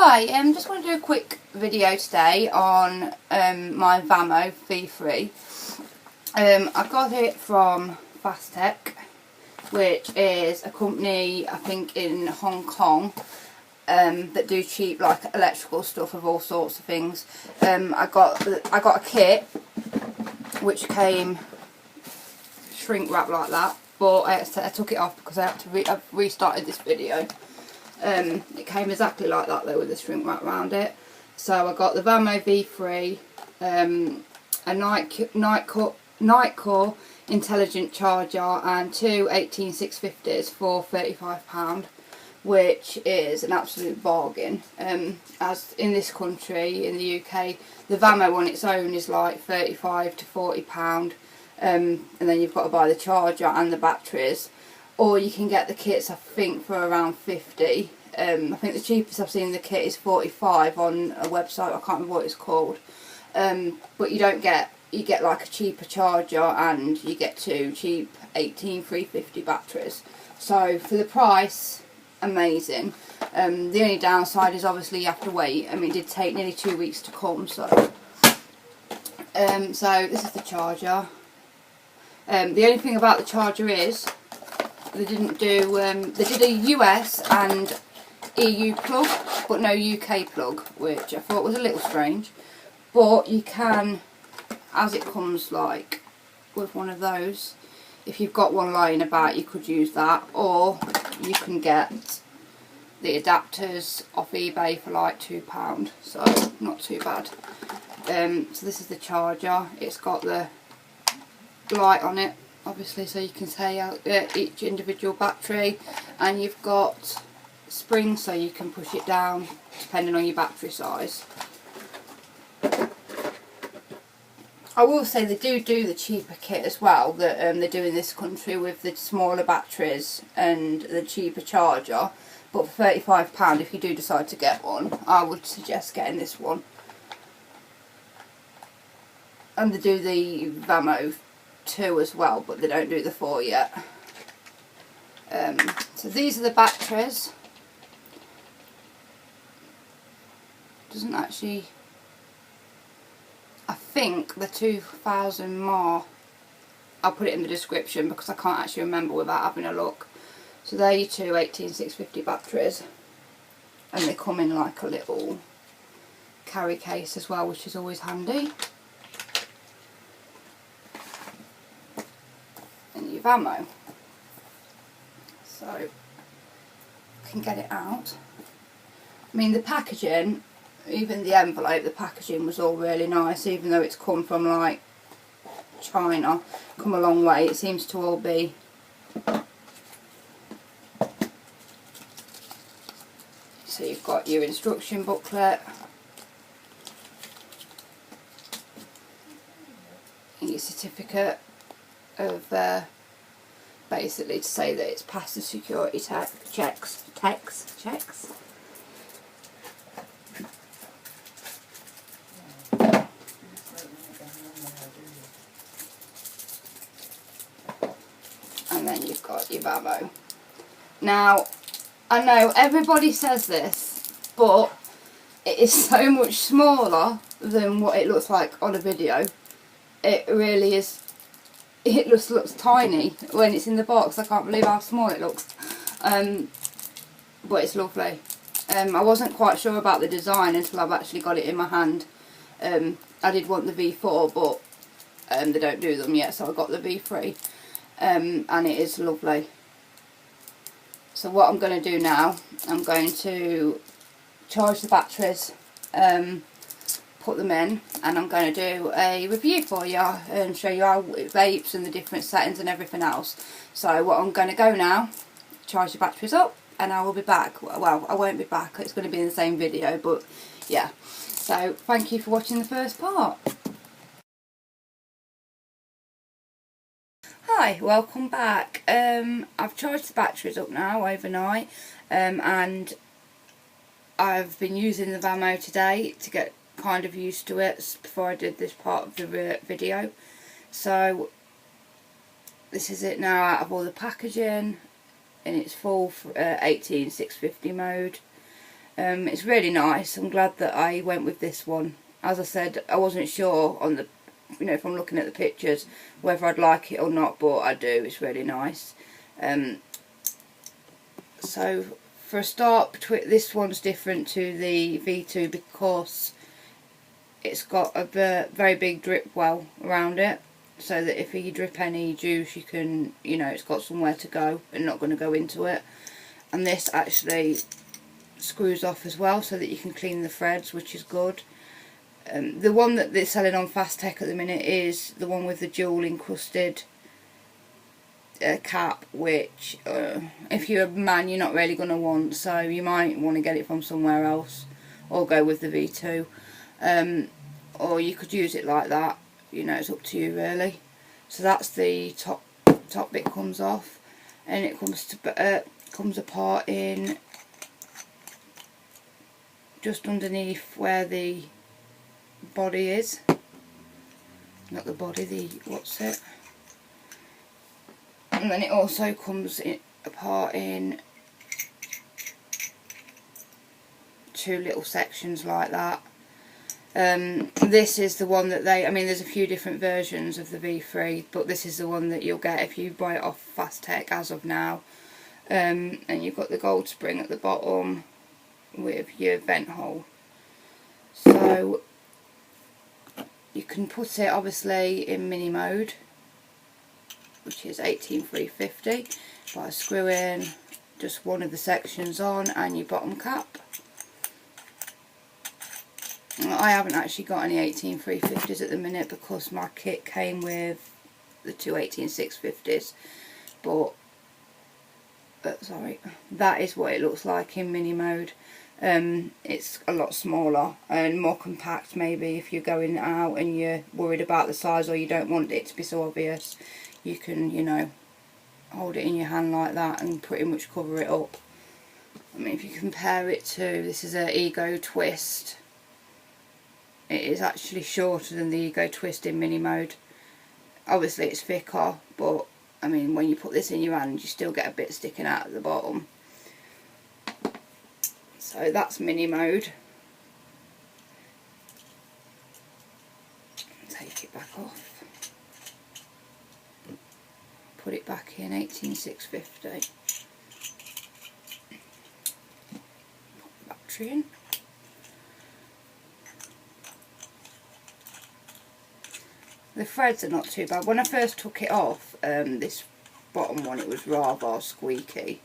Hi, just want to do a quick video today on my Vamo V3. I got it from fasttech, which is a company I think in Hong Kong that do cheap like electrical stuff of all sorts of things. I got a kit which came shrink wrap like that, but I took it off because I had to I've restarted this video. It came exactly like that though, with the shrink wrap around it. So I got the Vamo V3, a Nightcore intelligent charger and two 18650s for £35, which is an absolute bargain. As in this country, in the UK, the Vamo on its own is like £35 to £40, and then you've got to buy the charger and the batteries. Or you can get the kits, I think, for around 50. I think the cheapest I've seen in the kit is 45 on a website. I can't remember what it's called. But you get like a cheaper charger and you get two cheap 18350 batteries. So for the price, amazing. The only downside is obviously you have to wait. I mean, it did take nearly 2 weeks to come. So this is the charger. The only thing about the charger is they didn't do, they did a US and EU plug, but no UK plug, which I thought was a little strange. But you can, as it comes like with one of those, if you've got one lying about, you could use that, or you can get the adapters off eBay for like £2, so not too bad. So this is the charger. It's got the light on it, obviously, so you can say each individual battery, and you've got springs so you can push it down depending on your battery size. I will say they do the cheaper kit as well that they do in this country with the smaller batteries and the cheaper charger, but for £35, if you do decide to get one, I would suggest getting this one. And they do the Vamo 2 as well, but they don't do the 4 yet. So these are the batteries. Doesn't actually, I think the 2000 mAh, I'll put it in the description because I can't actually remember without having a look. So they're your two 18650 batteries, and they come in like a little carry case as well, which is always handy. And your Vamo, so I can get it out. I mean, the packaging, even the envelope, the packaging was all really nice, even though it's come from like China, come a long way. It seems to all be so you've got your instruction booklet and your certificate of basically to say that it's passed the security checks. And then you've got your Vamo. Now, I know everybody says this, but it is so much smaller than what it looks like on a video. It really is. It looks tiny when it's in the box. I can't believe how small it looks. But it's lovely. I wasn't quite sure about the design until I've actually got it in my hand. I did want the V4, but they don't do them yet, so I got the V3. And it is lovely. So what I'm going to do now, I'm going to charge the batteries, put them in, and I'm going to do a review for you and show you how it vapes and the different settings and everything else. So what I'm going to go now, charge the batteries up, and I will be back. Well, I won't be back, it's going to be in the same video, but yeah. So thank you for watching the first part. Hi, welcome back. I've charged the batteries up now overnight, and I've been using the Vamo today to get kind of used to it before I did this part of the video. So this is it now out of all the packaging in its full 18650 mode. It's really nice. I'm glad that I went with this one. As I said, I wasn't sure on the, from looking at the pictures, whether I'd like it or not, but I do. It's really nice. So for a start, this one's different to the V2 because it's got a very big drip well around it, so that if you drip any juice, you can, it's got somewhere to go and not going to go into it. And this actually screws off as well, so that you can clean the threads, which is good. The one that they're selling on fasttech at the minute is the one with the jewel encrusted cap, which if you're a man, you're not really going to want, so you might want to get it from somewhere else or go with the V2. Or you could use it like that, it's up to you really. So that's the top bit comes off, and it comes apart in just underneath where the body is, not the body, and then it also comes apart in 2 little sections like that. This is the one that there's a few different versions of the V3, but this is the one that you'll get if you buy it off fasttech as of now. And you've got the gold spring at the bottom with your vent hole. So you can put it obviously in mini mode, which is 18350, by screwing just one of the sections on and your bottom cap. I haven't actually got any 18350s at the minute because my kit came with the two 18650s, but sorry, that is what it looks like in mini mode. It's a lot smaller and more compact. Maybe if you're going out and you're worried about the size, or you don't want it to be so obvious, you can, hold it in your hand like that and pretty much cover it up. If you compare it to, this is an Ego Twist. It is actually shorter than the Ego Twist in mini mode. Obviously it's thicker, but when you put this in your hand, you still get a bit sticking out at the bottom. So that's mini mode. Take it back off. Put it back in 18650. Put the battery in. The threads are not too bad. When I first took it off, this bottom one, it was rather squeaky,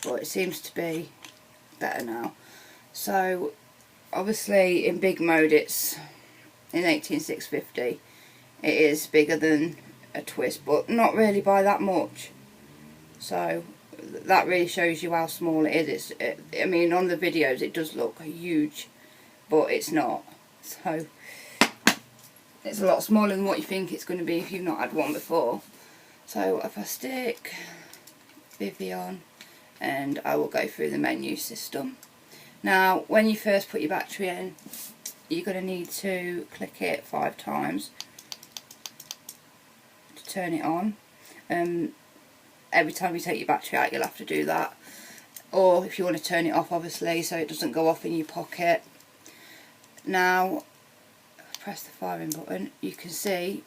but it seems to be better now. So obviously in big mode, it's in 18650. It is bigger than a Twist, but not really by that much. So that really shows you how small it is. On the videos it does look huge, but it's not. So it's a lot smaller than what you think it's going to be if you've not had one before. So if I stick Vivi on, and I will go through the menu system. Now when you first put your battery in, you're going to need to click it 5 times to turn it on. Every time you take your battery out, you'll have to do that. Or if you want to turn it off, obviously, so it doesn't go off in your pocket. Now press the firing button, you can see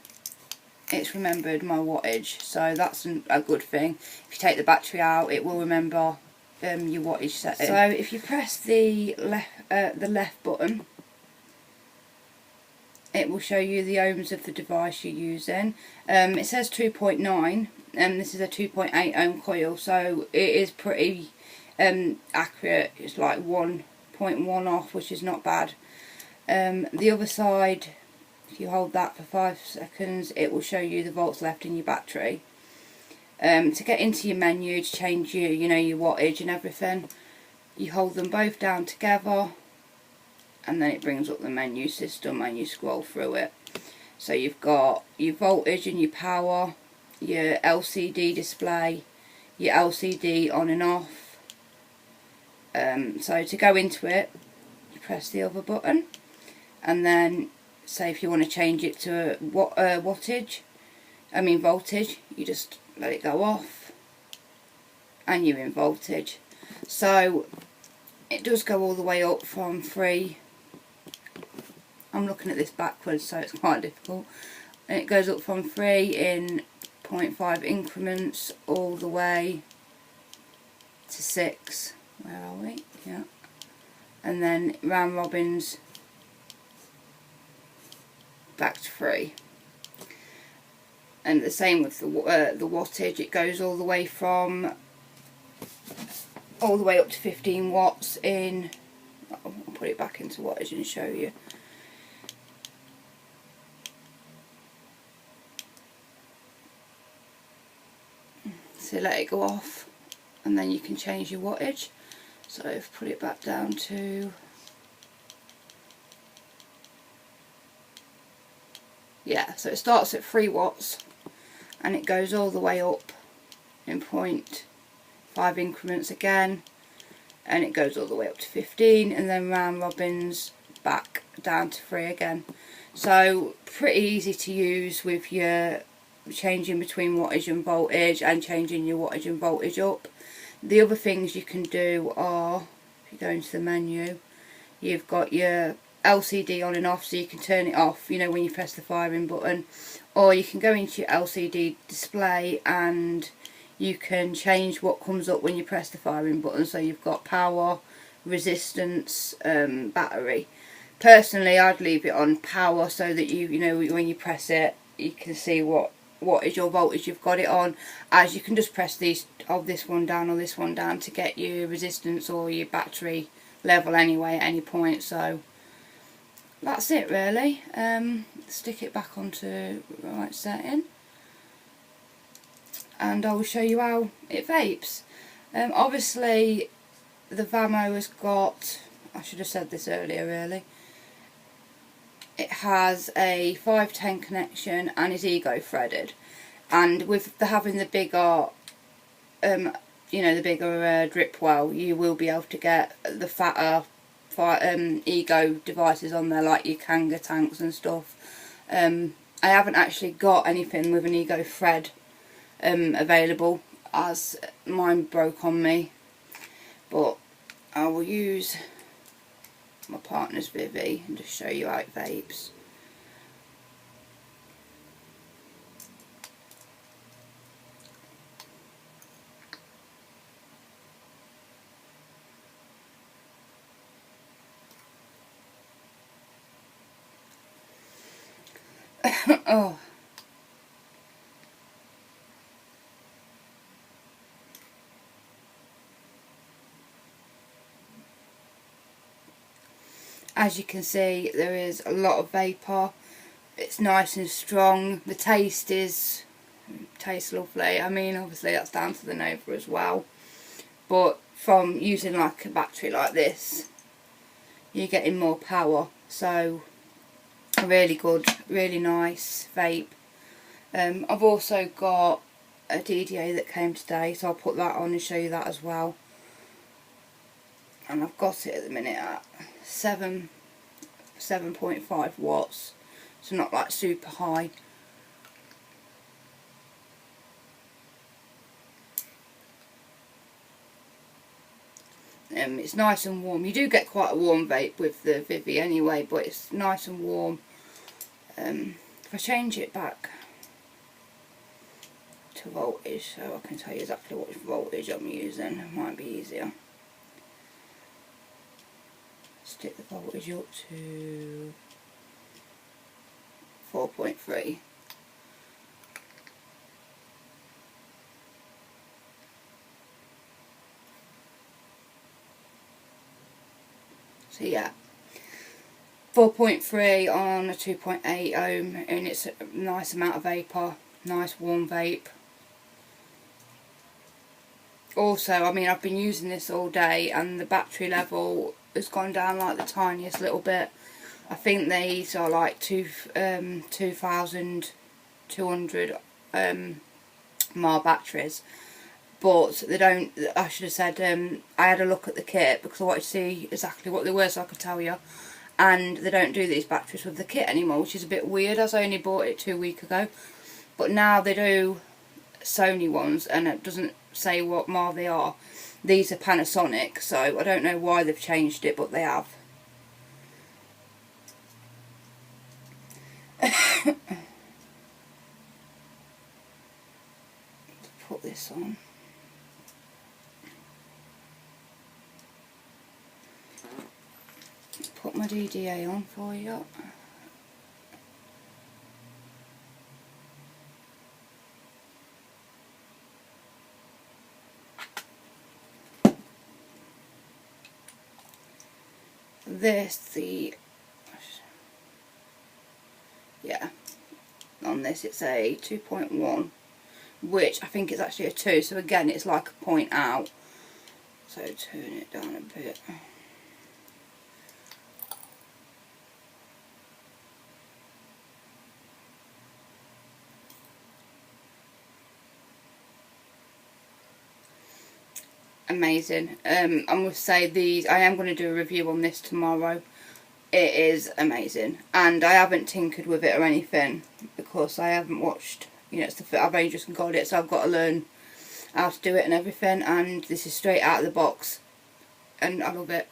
it's remembered my wattage, so that's a good thing. If you take the battery out, it will remember your wattage setting. So if you press the left button, it will show you the ohms of the device you're using. It says 2.9, and this is a 2.8 ohm coil, so it is pretty accurate. It's like 1.1 off, which is not bad. The other side, if you hold that for 5 seconds, it will show you the volts left in your battery. To get into your menu, to change your wattage and everything, you hold them both down together, and then it brings up the menu system and you scroll through it. So you've got your voltage and your power, your LCD display, your LCD on and off. So to go into it, you press the other button, and then say if you want to change it to voltage, you just let it go off and you're in voltage. So it does go all the way up from 3. I'm looking at this backwards, so it's quite difficult. And it goes up from 3 in 0.5 increments all the way to 6. Where are we? Yeah. And then round robins back to 3. And the same with the wattage. It goes all the way up to 15 watts in. I'll put it back into wattage and show you. So let it go off, and then you can change your wattage. So I've put it back down to, yeah, so it starts at 3 watts and it goes all the way up in 0.5 increments again, and it goes all the way up to 15, and then round robins back down to 3 again. So pretty easy to use with your changing between wattage and voltage, and changing your wattage and voltage up. The other things you can do are, if you go into the menu, you've got your LCD on and off, so you can turn it off, you know, when you press the firing button, or you can go into your LCD display and you can change what comes up when you press the firing button. So you've got power, resistance, battery. Personally, I'd leave it on power so that you know when you press it, you can see what is your voltage you've got it on, as you can just press this one down or this one down to get your resistance or your battery level anyway at any point. So that's it really. Stick it back onto the right setting and I will show you how it vapes. Obviously the Vamo has got, I should have said this earlier really, it has a 510 connection and is ego threaded, and with having the bigger you know, the bigger drip well, you will be able to get the fatter ego devices on there, like your Kanga tanks and stuff. I haven't actually got anything with an ego thread available, as mine broke on me, but I will use my partner's Vivi and just show you how it vapes. Oh. As you can see, there is a lot of vapour. It's nice and strong. The taste tastes lovely. I mean, obviously that's down to the Nova as well, but from using like a battery like this, you're getting more power. So a really good, really nice vape. I've also got a DDA that came today, so I'll put that on and show you that as well. And I've got it at the minute at 7.5 watts, so not like super high. It's nice and warm. You do get quite a warm vape with the Vivi anyway, but it's nice and warm. If I change it back to voltage, so I can tell you exactly what voltage I'm using, it might be easier. Stick the voltage up to 4.3. So yeah, 4.3 on a 2.8 ohm, and it's a nice amount of vapour, nice warm vape. Also, I mean, I've been using this all day and the battery level has gone down like the tiniest little bit. I think these are like 2,200 mAh batteries, but they don't, I should have said, I had a look at the kit because I wanted to see exactly what they were so I could tell you, and they don't do these batteries with the kit anymore, which is a bit weird, as I only bought it 2 weeks ago. But now they do Sony ones, and it doesn't say what mar they are. These are Panasonic, so I don't know why they've changed it, but they have. Put this on. Put my DDA on for you. Yeah, on this it's a 2.1, which I think it's actually a 2, so again it's like a point out. So turn it down a bit. Amazing. I must say I am going to do a review on this tomorrow. It is amazing, and I haven't tinkered with it or anything because I haven't watched, you know, I've only just got it, so I've got to learn how to do it and everything, and this is straight out of the box and I love it.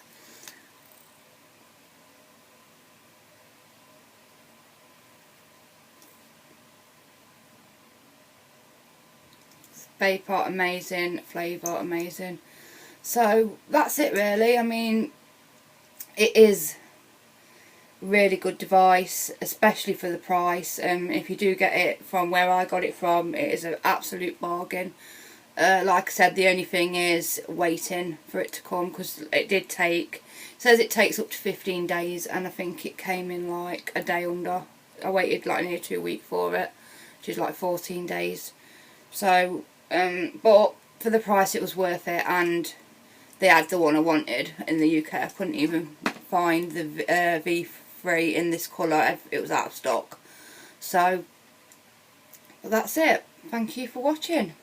Vapour amazing, flavour amazing. So that's it really. I mean, it is really good device, especially for the price. If you do get it from where I got it from, it is an absolute bargain. Like I said, the only thing is waiting for it to come, because it says it takes up to 15 days, and I think it came in like a day under. I waited like near 2 weeks for it, which is like 14 days. So but for the price it was worth it, and they had the one I wanted in the UK. I couldn't even find the V3 in this colour, it was out of stock. So that's it. Thank you for watching.